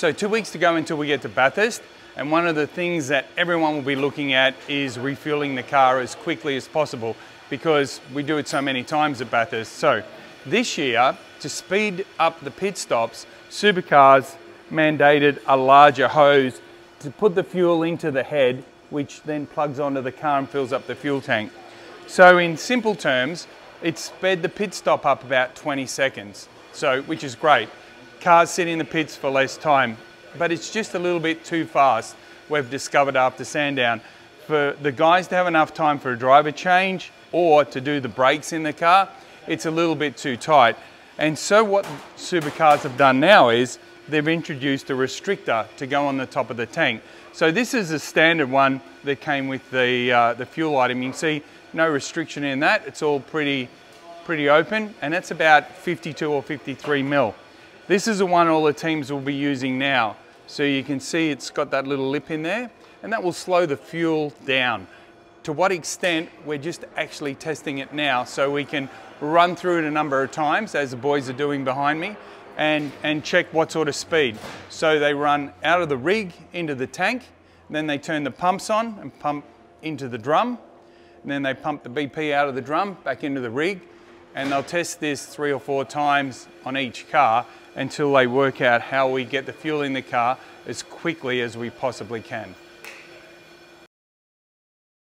So 2 weeks to go until we get to Bathurst, and one of the things that everyone will be looking at is refueling the car as quickly as possible because we do it so many times at Bathurst. So this year, to speed up the pit stops, Supercars mandated a larger hose to put the fuel into the head, which then plugs onto the car and fills up the fuel tank. So in simple terms, it sped the pit stop up about 20 seconds, which is great. Cars sit in the pits for less time, but it's just a little bit too fast, we've discovered after Sandown, for the guys to have enough time for a driver change or to do the brakes in the car. It's a little bit too tight. And so what Supercars have done now is they've introduced a restrictor to go on the top of the tank. So this is a standard one that came with the fuel item. You can see no restriction in that. It's all pretty open, and that's about 52 or 53 mil. This is the one all the teams will be using now. So you can see it's got that little lip in there, and that will slow the fuel down. To what extent, we're just actually testing it now so we can run through it a number of times, as the boys are doing behind me, and check what sort of speed. So they run out of the rig into the tank, then they turn the pumps on and pump into the drum, and then they pump the BP out of the drum back into the rig, and they'll test this 3 or 4 times on each car until they work out how we get the fuel in the car as quickly as we possibly can.